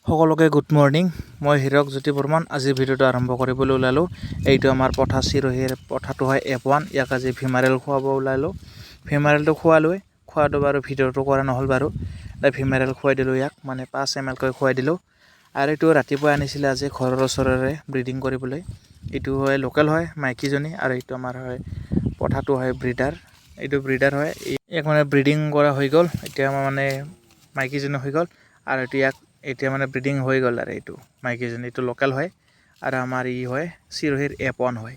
সকলোকে good morning. মই হীৰক জ্যোতি বৰ্মন। আজিৰ ভিডিঅ'টো আৰম্ভ কৰিবলৈ ওলালোঁ। এইটো আমাৰ পঠা চিৰহীৰ পঠাটো হয় F1। ইয়াক আজি ভিমাৰেল খুৱাব ওলালোঁ। ভিমাৰেলটো খোৱাটো বাৰু ভিডিঅ'টো কৰা নহ'ল বাৰু। ভিমাৰেল খুৱাই দিলোঁ ইয়াক, মানে 5 ml কৈ খুৱাই দিলোঁ। আৰু এইটো ৰাতিপুৱা আনিছিলে আজি ঘৰৰ ওচৰৰে ব্ৰিডিং কৰিবলৈ। এইটো হয় লোকেল হয় মাইকীজনী, আৰু এইটো আমাৰ হয় পঠাটো হয় ব্ৰিডাৰ। এইটো ব্ৰিডাৰ হয়, ইয়াক মানে ব্ৰিডিং কৰা হৈ গ'ল। এতিয়া মানে মাইকীজনী হৈ গ'ল, আৰু এতিয়া মানে ব্ৰিডিং হৈ গ'ল। আৰু এইটো মাইকীজনী, এইটো লোকেল হয়, আৰু আমাৰ হয় চিৰহীৰ F1 হয়।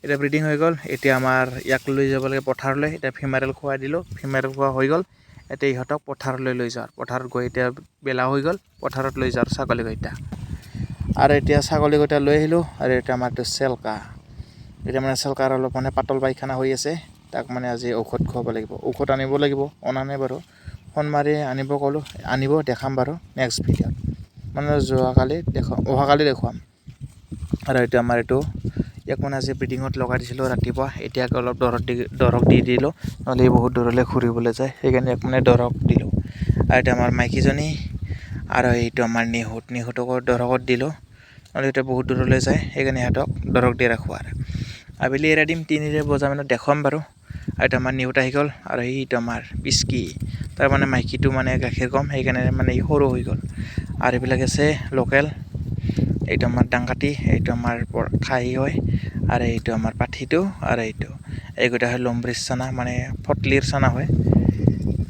এতিয়া ব্ৰিডিং হৈ গ'ল। এতিয়া আমাৰ ইয়াক লৈ যাব লাগে পথাৰলৈ। এতিয়া ভিমাৰেল খুৱাই দিলোঁ, ভিমাৰেল খোৱা হৈ গ'ল। এতিয়া ইহঁতক পথাৰলৈ লৈ যাওঁ। পথাৰত গৈ এতিয়া বেলা হৈ গ'ল, পথাৰত লৈ যাওঁ ছাগলীকেইটা। আৰু এতিয়া ছাগলীকেইটা লৈ আহিলোঁ। আৰু এতিয়া আমাৰ এইটো চেলকা, এতিয়া মানে চেলকাৰ অলপ মানে পাতল পায়খানা হৈ আছে। তাক মানে আজি ঔষধ খুৱাব লাগিব, ঔষধ আনিব লাগিব। অনা নাই বাৰু, ফোন মাৰি আনিব ক'লোঁ, আনিব, দেখাম বাৰু নেক্সট ভিডিঅ'ত। মানে অহাকালি দেখুৱাম। আৰু এতিয়া আমাৰ ইয়াক মানে আজি ব্ৰিডিঙত লগাই দিছিলোঁ ৰাতিপুৱা। এতিয়া অলপ দৰৱ দি দিলোঁ, নহ'লে বহুত দূৰলৈ ঘূৰিবলৈ যায়, সেইকাৰণে ইয়াক মানে দৰৱ দিলোঁ। আৰু এতিয়া আমাৰ মাইকীজনী, আৰু এইটো আমাৰ নিহুতকো দৰৱত দিলোঁ, নহ'লে এতিয়া বহুত দূৰলৈ যায়, সেইকাৰণে সিহঁতক দৰৱ দি ৰাখোঁ। আৰু আবেলি এৰাই দিম, 3 বজামানত দেখুৱাম বাৰু। আৰু এতিয়া আমাৰ নিহুত আহি গ'ল, আৰু এইটো আমাৰ পিচকি, তাৰ মানে মাইকীটো মানে গাখীৰ কম, সেইকাৰণে মানে সৰু হৈ গ'ল। আৰু এইবিলাক আছে লোকেল। এইটো আমাৰ ডাংকাটি, এইটো আমাৰ খাহী হয়, আৰু এইটো আমাৰ পাঠিটো, আৰু এইকেইটা হয় লম্ব্ৰিজ চানা, মানে ফটলিৰ চানা হয়।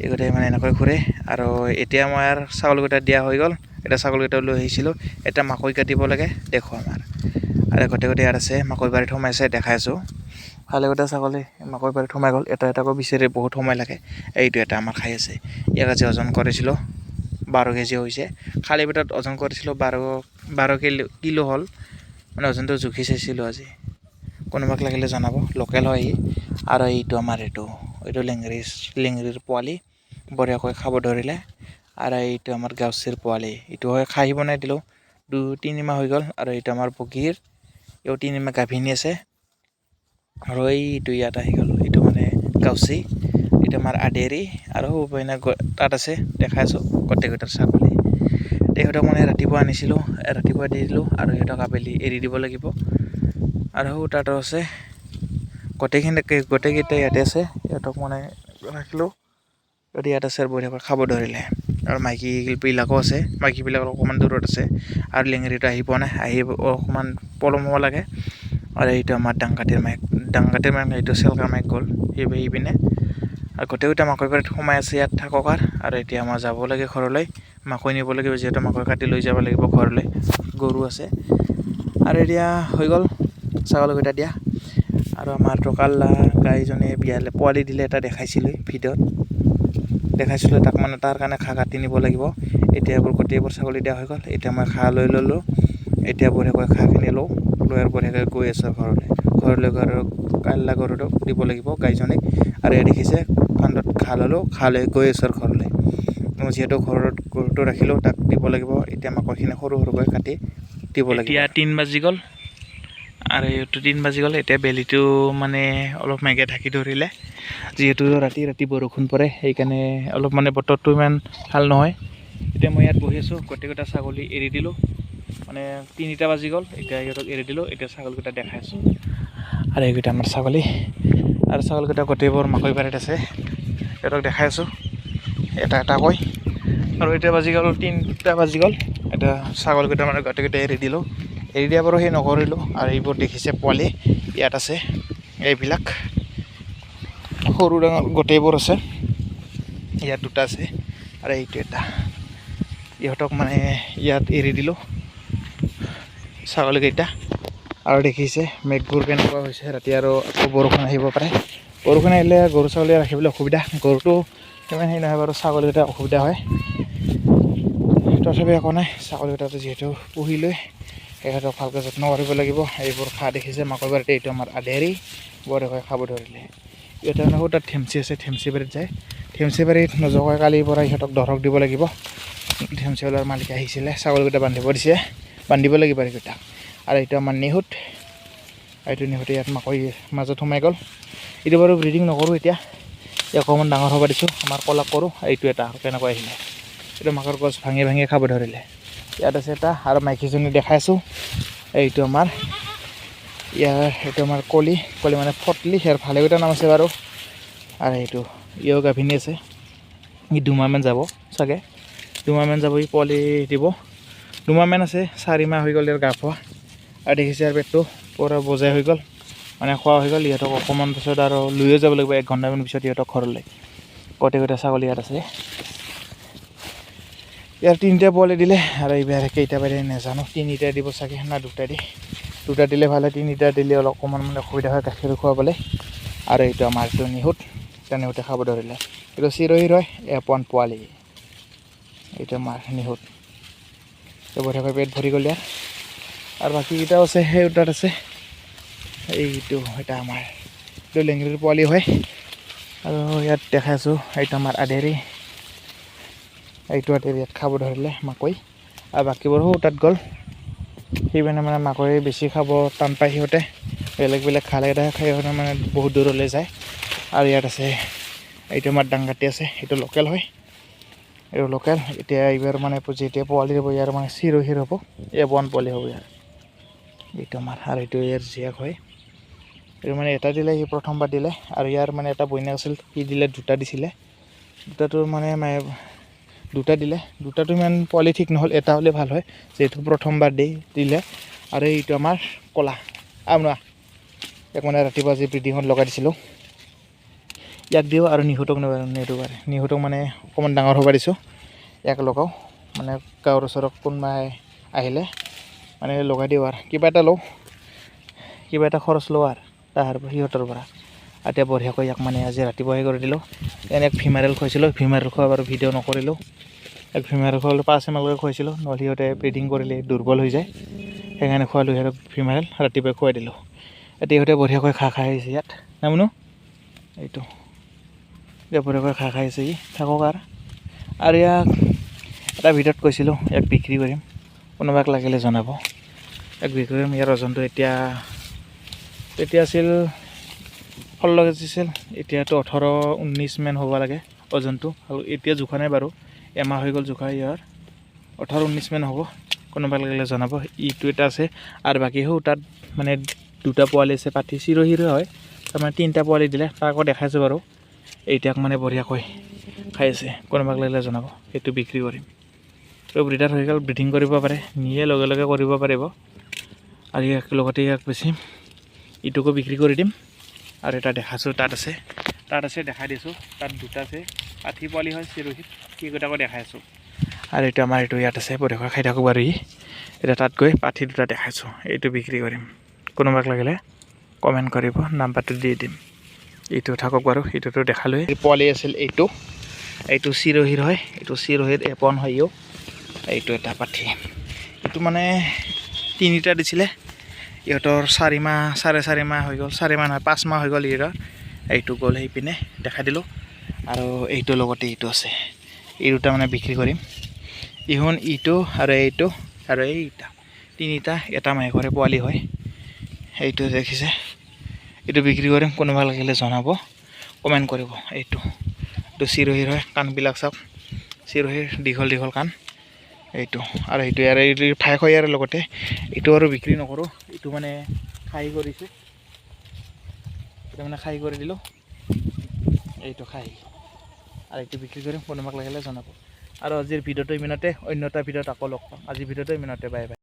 এইকেইটাই মানে এনেকৈ ঘূৰে। আৰু এতিয়া মই আৰু ছাগলকেইটা দিয়া হৈ গ'ল। এতিয়া ছাগলকেইটা লৈ আহিছিলোঁ, এতিয়া মাকৈ কাটিব লাগে, দেখুৱাম। আৰু গোটেই ইয়াত আছে, মাকৈ বাৰীত সোমাইছে, দেখাই আছোঁ। ভালেকেইটা ছাগলী মাকৈ বাৰীত সোমাই গ'ল। এটাকৈ বিচাৰি বহুত সময় লাগে। এইটো এটা আমাৰ খাই আছে। ইয়াক আজি ওজন কৰিছিলোঁ, 12 কেজি হৈছে। খালী পেটত ওজন কৰিছিলোঁ 12 কিলো হ'ল, মানে ওজনটো জুখি চাইছিলোঁ আজি। কোনোবাক লাগিলে জনাব, লোকেল হয় ই। আৰু এইটো আমাৰ এইটো লেংৰিৰ পোৱালি, বঢ়িয়াকৈ খাব ধৰিলে। আৰু এইটো আমাৰ গাঁৱচীৰ পোৱালি, এইটো হয় খাহী বনাই দিলোঁ, 2-3 মাহ হৈ গ'ল। আৰু এইটো আমাৰ বগীৰ, ইও 3 মাহ গাভিনী আছে। আৰু এইটো ইয়াত আহি গ'ল, এইটো মানে গাঁৱচী, এইটো আমাৰ আদেৰী। আৰু তাত আছে, দেখাই আছোঁ গোটেইকেইটাৰ ছাগলী। ইহঁতক মানে ৰাতিপুৱা আনিছিলোঁ, ৰাতিপুৱা দি দিলোঁ, আৰু সিহঁতক আবেলি এৰি দিব লাগিব। আৰু তাতো আছে, গোটেইকেইটা ইয়াতে আছে। সিহঁতক মানে ৰাখিলোঁ, যদি ইয়াত আছে বঢ়িয়াকৈ খাব ধৰিলে। আৰু মাইকীবিলাকো আছে, মাইকীবিলাক অকণমান দূৰত আছে। আৰু লেঙেৰিটো আহি পোৱা নাই, অকণমান পলম হ'ব লাগে। আৰু এইটো আমাৰ ডাংকাটিৰ মাইক, এইটো চেলকাৰ মাইক গ'ল পিনে। আৰু গোটেইকেইটা মাকৈ বাৰীত সোমাই আছে, ইয়াত থাকক। আৰু এতিয়া মই যাব লাগে ঘৰলৈ, মাকৈ নিব লাগিব, যিহেতু মাকৈ কাটি লৈ যাব লাগিব ঘৰলৈ, গৰু আছে। আৰু এতিয়া হৈ গ'ল ছাগলীকেইটা দিয়া। আৰু আমাৰ কাল্লা গাইজনীয়ে পোৱালি দিলে, এটা দেখাইছিলোঁ ভিডিঅ'ত, তাক মানে তাৰ কাৰণে ঘাঁহ কাটি নিব লাগিব। এতিয়া এইবোৰ গোটেইবোৰ ছাগলী দিয়া হৈ গ'ল। এতিয়া মই ঘাঁহ লৈ ল'লোঁ, এতিয়া বঢ়িয়াকৈ ঘাঁহখিনি লৈ আৰু বঢ়িয়াকৈ গৈ আছোঁ ঘৰলৈ কাল্লা গৰুটোক দিব লাগিব, গাইজনীক। আৰু এয়া দেখিছে কান্ধত ঘাঁহ ল'লোঁ, ঘাঁহ লৈ গৈ আছোঁ ঘৰলৈ। যিহেতু ঘৰত গৰুটো ৰাখিলোঁ, তাক দিব লাগিব। এতিয়া মাকৈখিনি সৰুকৈ কাটি দিব লাগিব। এতিয়া 3 বাজি গ'ল, আৰু এইটো 3 বাজি গ'ল। এতিয়া বেলিটো মানে অলপ মেঘে ঢাকি ধৰিলে, যিহেতু ৰাতি বৰষুণ পৰে, সেইকাৰণে অলপ মানে বতৰটো ইমান ভাল নহয়। এতিয়া মই ইয়াত বহি আছোঁ, গোটেইকেইটা ছাগলী এৰি দিলোঁ, মানে 3টা বাজি গ'ল। এতিয়া ইহঁতক এৰি দিলোঁ, এতিয়া ছাগলীকেইটা দেখাই আছোঁ। আৰু এইকেইটা আমাৰ ছাগলী, আৰু ছাগলীকেইটা গোটেইবোৰ মাকৈ বাৰীত আছে, সিহঁতক দেখাই আছোঁ এটাকৈ। আৰু এতিয়া 3টা বাজি গ'ল। এতিয়া ছাগলীকেইটা মানে গোটেইকেইটা এৰি দিলোঁ, এৰি দিয়া বাৰু নকৰিলোঁ। আৰু এইবোৰ দেখিছে পোৱালি, ইয়াত আছে, এইবিলাক সৰু ডাঙৰ গোটেইবোৰ আছে। ইয়াত 2টা আছে, আৰু এইটো এটা। ইহঁতক মানে ইয়াত এৰি দিলোঁ ছাগলীকেইটা। আৰু দেখিছে মেঘবোৰ কেনেকুৱা হৈছে, ৰাতি আৰু বৰষুণ আহিব পাৰে। বৰষুণ আহিলে গৰু ছাগলী ৰাখিবলৈ অসুবিধা, গৰুটো সিমান নহয় বাৰু, ছাগলীকেইটা অসুবিধা হয়। তথাপি একো নাই, ছাগলীকেইটাটো যিহেতু পুহি লৈ সিহঁতক ভালকৈ যত্ন কৰিব লাগিব। এইবোৰ ঘাঁহ দেখিছে মাকৈ বাৰীতে, এইটো আমাৰ আধেৰি, বঢ়িয়াকৈ খাব ধৰিলে। ইহঁতে মানে তাত থেমচি আছে, থেমচি বাৰীত যায়। থেমচি বাৰীত নোযোৱাকৈ কালিৰ পৰা ইহঁতক দৰৱ দিব লাগিব। থেমচিৱালাৰ মালিক আহিছিলে, ছাগলীকেইটা বান্ধিব লাগিব এইকেইটা। আৰু এইটো আমাৰ নিহুত, এইটো নিহুতে ইয়াত মাকৈ মাজত সোমাই গ'ল। এইটো বাৰু ব্ৰিডিং নকৰোঁ, এতিয়া অকণমান ডাঙৰ হ'ব দিছোঁ। আমাৰ কলাক কৰোঁ, এইটো এটা কেনেকৈ আহিলে, এইটো মাকৰ গছ ভাঙি খাব ধৰিলে। ইয়াত আছে এটা আৰু মাইকীজনী দেখাইছোঁ এইটো আমাৰ এইটো আমাৰ কলি মানে ফটলি ইয়াৰ ভালেকেইটা নাম আছে বাৰু আৰু এইটো ইয়ো গাভিনী আছে ই 2 মাহমান যাব চাগে 2 মাহমান যাব ই পোৱালি দিব 2 মাহমান আছে 4 মাহ হৈ গ'ল ইয়াৰ গা পোৱা আৰু দেখিছে ইয়াৰ পেটটো পূৰা বজাই হৈ গ'ল মানে খোৱা হৈ গ'ল ইহঁতক অকণমান পিছত আৰু লৈয়ে যাব লাগিব 1 ঘণ্টামান পিছত ইহঁতক ঘৰলৈ গোটেই ছাগলী ইয়াত আছে ইয়াৰ 3টা পোৱালি দিলে আৰু এইবাৰ কেইটা বাৰে নাজানো 3টা দিব চাগে না 2টা দি 2টা দিলে ভালে 3টা দিলে অলপ অকণমান মানে অসুবিধা হয় গাখীৰ খুৱাবলৈ আৰু এইটো আমাৰ এইটো নিহুতে খাব ধৰিলে এইটো চিৰহিৰ হয় F1 পোৱালি এইটো আমাৰ নিহুত বঢ়িয়াকৈ পেট ভৰি গ'ল ইয়াৰ আৰু বাকীকেইটাও আছে সেই তাত আছে এইটো এটা আমাৰ এইটো লেংগুৰিৰ পোৱালি হয় আৰু ইয়াত দেখাইছোঁ এইটো আমাৰ আধেৰি এইটো ইয়াত খাব ধৰিলে মাকৈ আৰু বাকীবোৰো তাত গ'ল সেইকাৰণে মানে মাকৈ বেছি খাব টান পায় সিহঁতে বেলেগ খালে খাই মানে বহুত দূৰলৈ যায় আৰু ইয়াত আছে এইটো আমাৰ ডাংগাটি আছে এইটো লোকেল হয় এইটো লোকেল এতিয়া এইবাৰ মানে যেতিয়া পোৱালি হ'ব ইয়াৰ মানে চিৰহিৰ হ'ব F1 পোৱালি হ'ব ইয়াৰ এইটো আমাৰ আৰু এইটো ইয়াৰ জীয়েক হয় এইটো মানে এটা দিলে সি প্ৰথমবাৰ দিলে আৰু ইয়াৰ মানে এটা বইনা আছিল সি দিলে 2টা দিছিলে 2টাটো মানে 2টা দিলে 2টাটো ইমান পোৱালি ঠিক নহ'ল এটা হ'লে ভাল হয় যিহেতু প্ৰথমবাৰ দিলে আৰু এইটো আমাৰ ক'লা আমৰা ইয়াক মানে ৰাতিপুৱা আজি ব্ৰিডিঙত লগাই দিছিলোঁ ইয়াক দিওঁ আৰু নিহুতক নিহুতক মানে অকণমান ডাঙৰ হ'ব দিছোঁ ইয়াক লগাওঁ মানে গাঁৱৰ ওচৰত কোনোবাই আহিলে মানে লগাই দিওঁ আৰু কিবা এটা খৰচ লওঁ আৰু সিহঁতৰ পৰা এতিয়া বঢ়িয়াকৈ ইয়াক মানে আজি ৰাতিপুৱাই কৰি দিলোঁ এনে ফিমেৰেল খুৱাইছিলোঁ ফিমেৰেল খোৱা বাৰু ভিডিঅ' নকৰিলোঁ এক ফিমেৰেল খোৱালোঁ 5 মাহলৈকে খুৱাইছিলোঁ নহ'লে সিহঁতে ব্ৰিডিং কৰিলে দুৰ্বল হৈ যায় সেইকাৰণে খোৱালোঁ সিহঁতক ফিমেৰেল ৰাতিপুৱাই খুৱাই দিলোঁ এতিয়া সিহঁতে বঢ়িয়াকৈ খাই আহিছে ইয়াত নামনো এইটো এতিয়া বঢ়িয়াকৈ খাই আহিছে ই থাকক আৰু ইয়াক এটা ভিডিঅ'ত কৈছিলোঁ ইয়াক বিক্ৰী কৰিম কোনোবাক লাগিলে জনাব ইয়াক বিক্ৰী কৰিম ইয়াৰ ওজনটো এতিয়া আছিল 16 কেজি আছিল এতিয়াতো 18-19 মান হ'ব লাগে ওজনটো আৰু এতিয়া জোখা নাই বাৰু এমাহ হৈ গ'ল জোখা ইয়াৰ 18-19 মান হ'ব কোনোবাক লাগিলে জনাব ইটো এটা আছে আৰু বাকী তাত মানে 2টা পোৱালি আছে পাঠি চিৰহিৰ হয় তাৰমানে 3টা পোৱালি দিলে তাকো দেখাইছোঁ বাৰু এইটাক মানে বঢ়িয়াকৈ খাই আছে কোনোবাক লাগিলে জনাব সেইটো বিক্ৰী কৰিম তো ব্ৰিডাৰ হৈ গ'ল ব্ৰিডিং কৰিব পাৰে নিয়ে লগে কৰিব পাৰিব আৰু ইয়াক লগতে ইয়াক বেচিম ইটোকো বিক্ৰী কৰি দিম আৰু এটা দেখাইছোঁ তাত আছে দেখাই দিছোঁ তাত 2টা আছে পাঠি পোৱালি হয় চিৰহিত সেইকেইটাকো দেখাইছোঁ আৰু এইটো আমাৰ এইটো ইয়াত আছে বঢ়িয়াকৈ খাই থাকোঁ বাৰু এতিয়া তাত গৈ পাঠি 2টা দেখাইছোঁ এইটো বিক্ৰী কৰিম কোনোবাক লাগিলে কমেণ্ট কৰিব নাম্বাৰটো দি দিম এইটো থাকক বাৰু এইটোতো দেখালোৱে পোৱালি আছিল এইটো চিৰহিৰ হয় এইটো চিৰহিৰ F1 হয় এইটো এটা পাঠি এইটো মানে 3টা দিছিলে ইহঁতৰ 4 মাহ 4.5 মাহ হৈ গ'ল 4 মাহ নহয় 5 মাহ হৈ গ'ল ইহঁতৰ এইটো গ'ল সেই পিনে দেখাই দিলোঁ আৰু এইটোৰ লগতে এইটো আছে এই 2টা মানে বিক্ৰী কৰিম ইটো আৰু এইটো আৰু এইটা 3টা এটা মাহেকৰে পোৱালি হয় এইটো দেখিছে এইটো বিক্ৰী কৰিম কোনোবা লাগিলে জনাব কমেণ্ট কৰিব এইটো চিৰহিৰ হয় কাণবিলাক চাওক চিৰহিৰ দীঘল কাণ এইটো আৰু এইটো আৰু ফাই হয় ইয়াৰ লগতে এইটো আৰু বিক্ৰী নকৰোঁ এইটো মানে খাই কৰিছে এটা মানে খাই কৰি দিলোঁ এইটো খাই আৰু এইটো বিক্ৰী কৰিম কোনোবাক লাগিলে জনাব আৰু আজিৰ ভিডিঅ'টো ইমানতে অন্য এটা ভিডিঅ'ত আকৌ লগ পাম আজিৰ ভিডিঅ'টো ইমানতে বাই বাই